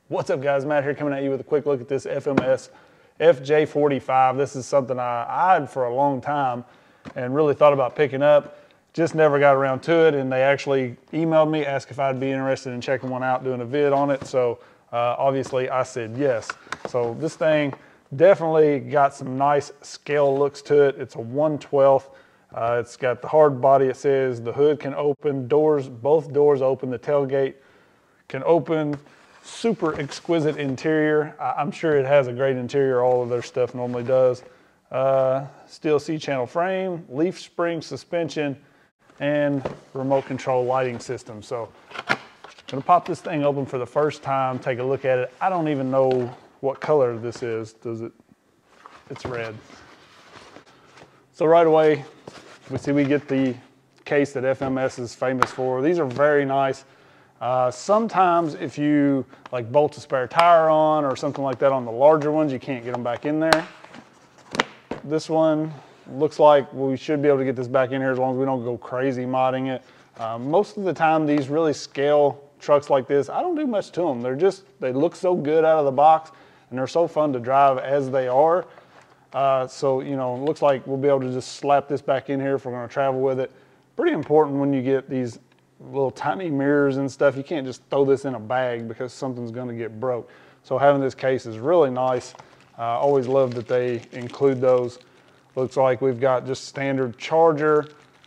What's up guys, Matt here coming at you with a quick look at this FMS FJ45. This is something I had for a long time and really thought about picking up. Just never got around to it, and they actually emailed me, asked if I'd be interested in checking one out, doing a vid on it. So obviously I said yes. So this thing definitely got some nice scale looks to it. It's a 1/12. It's got the hard body. It says the hood can open, both doors open, the tailgate can open. Super exquisite interior. I'm sure it has a great interior. All of their stuff normally does. Steel C-channel frame, leaf spring suspension, and remote control lighting system. So I'm gonna pop this thing open for the first time, take a look at it. I don't even know what color this is. It's red. So right away, we get the case that FMS is famous for. These are very nice. Sometimes if you like bolt a spare tire on or something like that on the larger ones, you can't get them back in there. This one looks like we should be able to get this back in here as long as we don't go crazy modding it. Most of the time, these really scale trucks like this, I don't do much to them. They look so good out of the box and they're so fun to drive as they are. So, you know, it looks like we'll be able to just slap this back in here if we're gonna travel with it. Pretty important when you get these little tiny mirrors and stuff. You can't just throw this in a bag because something's gonna get broke. So having this case is really nice. Always love that they include those. Looks like we've got just standard charger,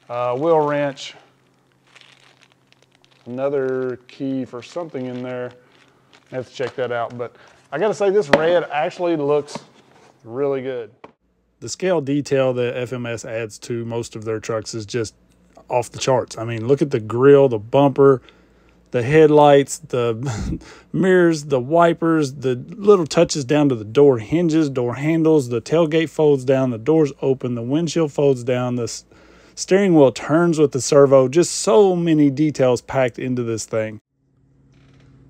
wheel wrench, another key for something in there. I have to check that out, but I gotta say this red actually looks really good. The scale detail that FMS adds to most of their trucks is just off the charts. I mean, look at the grille, the bumper, the headlights, the mirrors, the wipers, the little touches down to the door hinges, door handles, the tailgate folds down, the doors open, the windshield folds down, the steering wheel turns with the servo. Just so many details packed into this thing.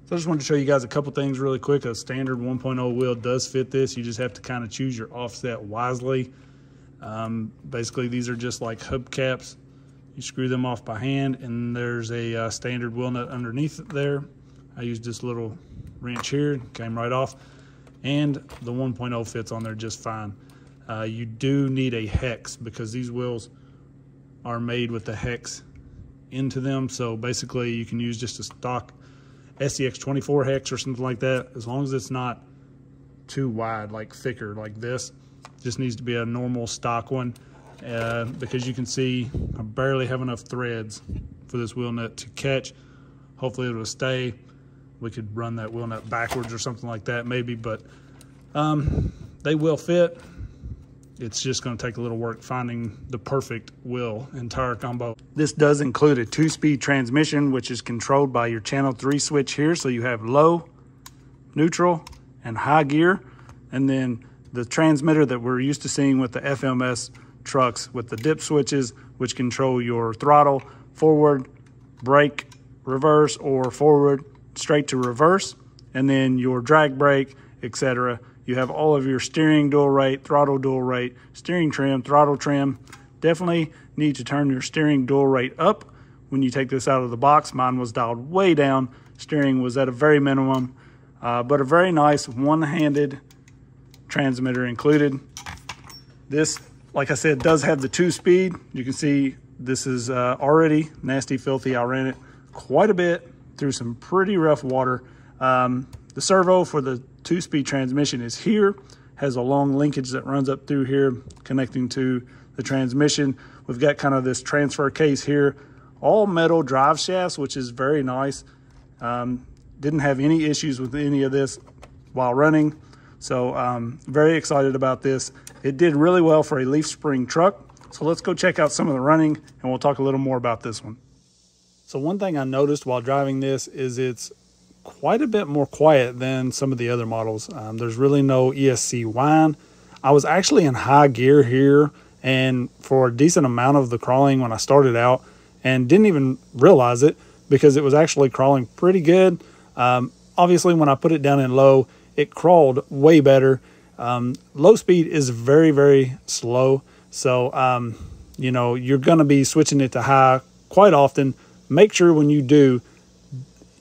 So I just wanted to show you guys a couple things really quick. A standard 1.0 wheel does fit this. You just have to kind of choose your offset wisely. Basically, these are just like hubcaps. You screw them off by hand, and there's a standard wheel nut underneath there. I used this little wrench here, came right off, and the 1.0 fits on there just fine. You do need a hex because these wheels are made with the hex into them. So basically, you can use just a stock SCX24 hex or something like that, as long as it's not too wide, like thicker like this. Just needs to be a normal stock one. Because you can see I barely have enough threads for this wheel nut to catch. Hopefully it'll stay. We could run that wheel nut backwards or something like that maybe, but they will fit. It's just going to take a little work finding the perfect wheel and tire combo. This does include a 2-speed transmission, which is controlled by your channel 3 switch here. So you have low, neutral, and high gear. And then the transmitter that we're used to seeing with the FMS trucks with the dip switches, which control your throttle, forward, brake, reverse, or forward, straight to reverse, and then your drag brake, etc. You have all of your steering dual rate, throttle dual rate, steering trim, throttle trim. Definitely need to turn your steering dual rate up when you take this out of the box. Mine was dialed way down. Steering was at a very minimum, but a very nice one-handed transmitter included. This, like I said, does have the 2-speed. You can see this is already nasty, filthy. I ran it quite a bit through some pretty rough water. The servo for the 2-speed transmission is here. Has a long linkage that runs up through here connecting to the transmission. We've got kind of this transfer case here. All metal drive shafts, which is very nice. Didn't have any issues with any of this while running. So very excited about this. It did really well for a leaf spring truck. So let's go check out some of the running and we'll talk a little more about this one. So one thing I noticed while driving this is it's quite a bit more quiet than some of the other models. There's really no ESC whine. I was actually in high gear here and for a decent amount of the crawling when I started out and didn't even realize it because it was actually crawling pretty good. Obviously when I put it down in low, it crawled way better. Low speed is very, very slow. So, you know, you're going to be switching it to high quite often. Make sure when you do,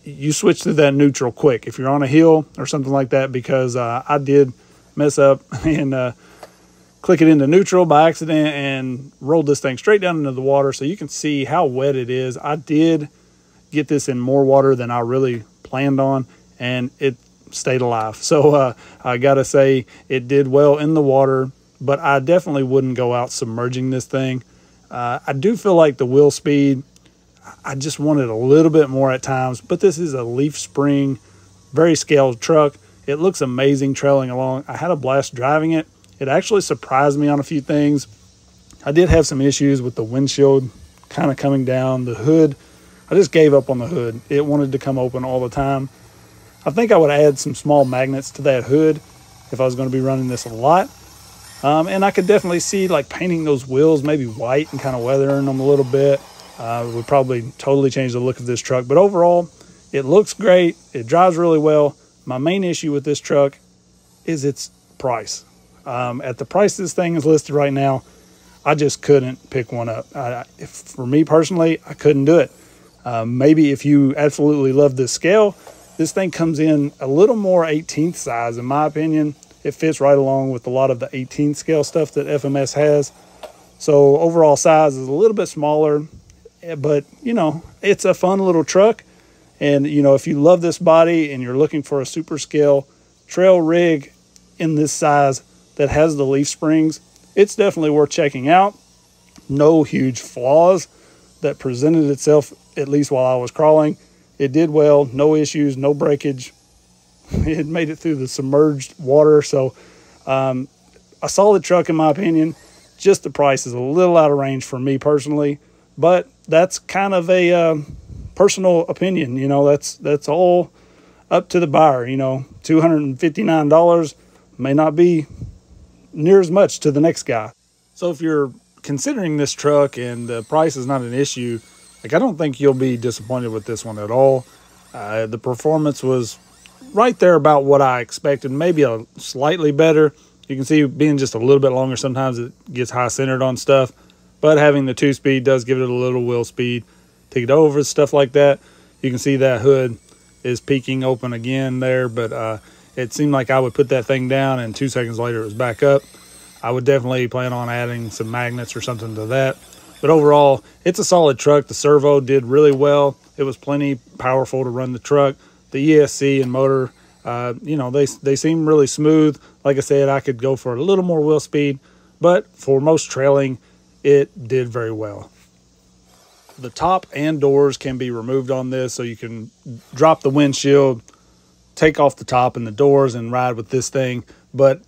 you switch to that neutral quick if you're on a hill or something like that, because I did mess up and click it into neutral by accident and rolled this thing straight down into the water. So you can see how wet it is. I did get this in more water than I really planned on, and it stayed alive. So I gotta say it did well in the water, but I definitely wouldn't go out submerging this thing. I do feel like the wheel speed, I just wanted a little bit more at times, but this is a leaf spring, very scaled truck. It looks amazing trailing along. I had a blast driving it. It actually surprised me on a few things. I did have some issues with the windshield kind of coming down. The hood, I just gave up on the hood. It wanted to come open all the time. I think I would add some small magnets to that hood if I was going to be running this a lot. And I could definitely see like painting those wheels maybe white and kind of weathering them a little bit. Would probably totally change the look of this truck. But overall, it looks great. It drives really well. My main issue with this truck is its price. At the price this thing is listed right now, I just couldn't pick one up. For me personally, I couldn't do it. Maybe if you absolutely love this scale, this thing comes in a little more 18th size, in my opinion. It fits right along with a lot of the 18th scale stuff that FMS has. So overall size is a little bit smaller, but you know, it's a fun little truck. And you know, if you love this body and you're looking for a super scale trail rig in this size that has the leaf springs, it's definitely worth checking out. No huge flaws that presented itself, at least while I was crawling. It did well, no issues, no breakage. It made it through the submerged water. So a solid truck in my opinion. Just the price is a little out of range for me personally, but that's kind of a personal opinion. You know, that's all up to the buyer. You know, $259 may not be near as much to the next guy. So if you're considering this truck and the price is not an issue, like, I don't think you'll be disappointed with this one at all. The performance was right there about what I expected, maybe a slightly better. You can see being just a little bit longer, sometimes it gets high centered on stuff, but having the 2-speed does give it a little wheel speed to get over stuff like that. You can see that hood is peeking open again there, but it seemed like I would put that thing down and 2 seconds later it was back up. I would definitely plan on adding some magnets or something to that. But overall, it's a solid truck. The servo did really well. It was plenty powerful to run the truck. The ESC and motor, you know, they seem really smooth. Like I said, I could go for a little more wheel speed, but for most trailing, it did very well. The top and doors can be removed on this, so you can drop the windshield, take off the top and the doors and ride with this thing. But,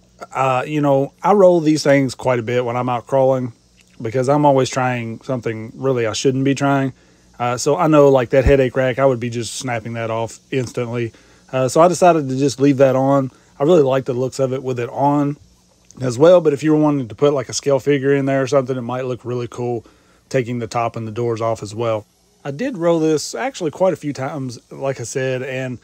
you know, I roll these things quite a bit when I'm out crawling because I'm always trying something really I shouldn't be trying. So I know, like, that headache rack, I would be just snapping that off instantly. So I decided to just leave that on. I really like the looks of it with it on as well. But if you were wanting to put like a scale figure in there or something, it might look really cool taking the top and the doors off as well. I did roll this actually quite a few times, like I said, and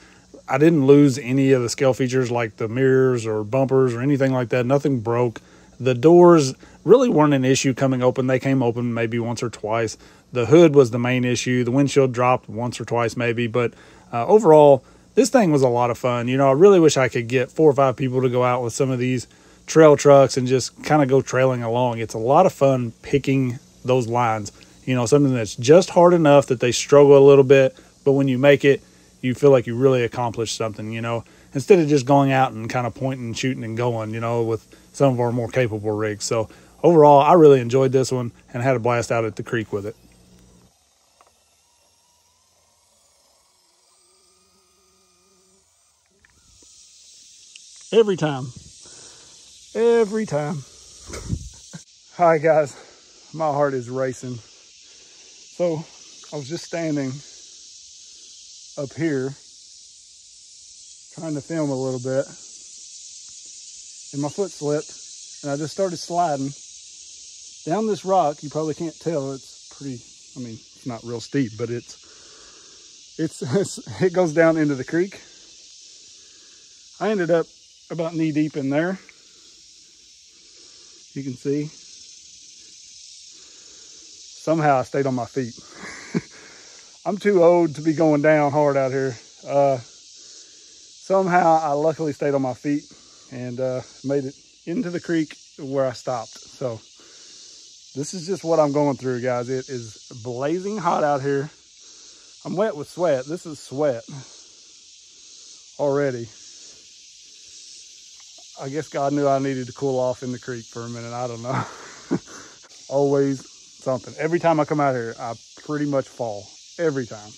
I didn't lose any of the scale features like the mirrors or bumpers or anything like that. Nothing broke. The doors really weren't an issue coming open. They came open maybe once or twice. The hood was the main issue. The windshield dropped once or twice maybe, but overall, this thing was a lot of fun. You know, I really wish I could get 4 or 5 people to go out with some of these trail trucks and just kind of go trailing along. It's a lot of fun picking those lines. You know, something that's just hard enough that they struggle a little bit, but when you make it, you feel like you really accomplished something, you know, instead of just going out and kind of pointing, shooting, and going, you know, with some of our more capable rigs. So overall, I really enjoyed this one and had a blast out at the creek with it. Every time. All right, guys, my heart is racing. So I was just standing up here trying to film a little bit, and my foot slipped and I just started sliding down this rock. You probably can't tell, it's pretty, I mean, it's not real steep, but it goes down into the creek. I ended up about knee deep in there. You can see. Somehow I stayed on my feet. I'm too old to be going down hard out here. Somehow I luckily stayed on my feet and made it into the creek where I stopped. So this is just what I'm going through, guys. It is blazing hot out here. I'm wet with sweat. This is sweat already. I guess God knew I needed to cool off in the creek for a minute. I don't know. Always something. Every time I come out here, I pretty much fall. Every time.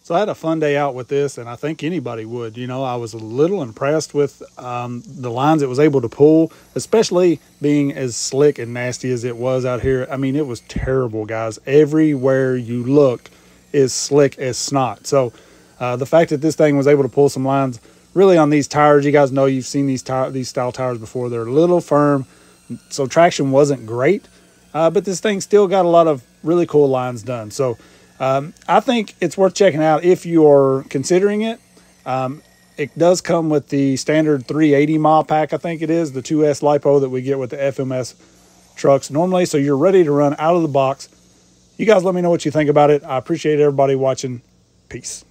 So I had a fun day out with this, and I think anybody would. You know, I was a little impressed with the lines it was able to pull, especially being as slick and nasty as it was out here. I mean, it was terrible, guys. Everywhere you looked is slick as snot. So the fact that this thing was able to pull some lines really on these tires, you guys know you've seen these style tires before. They're a little firm, so traction wasn't great, but this thing still got a lot of really cool lines done. So I think it's worth checking out if you're considering it. It does come with the standard 380 mile pack, I think it is, the 2S LiPo that we get with the FMS trucks normally. So you're ready to run out of the box. You guys let me know what you think about it. I appreciate everybody watching. Peace.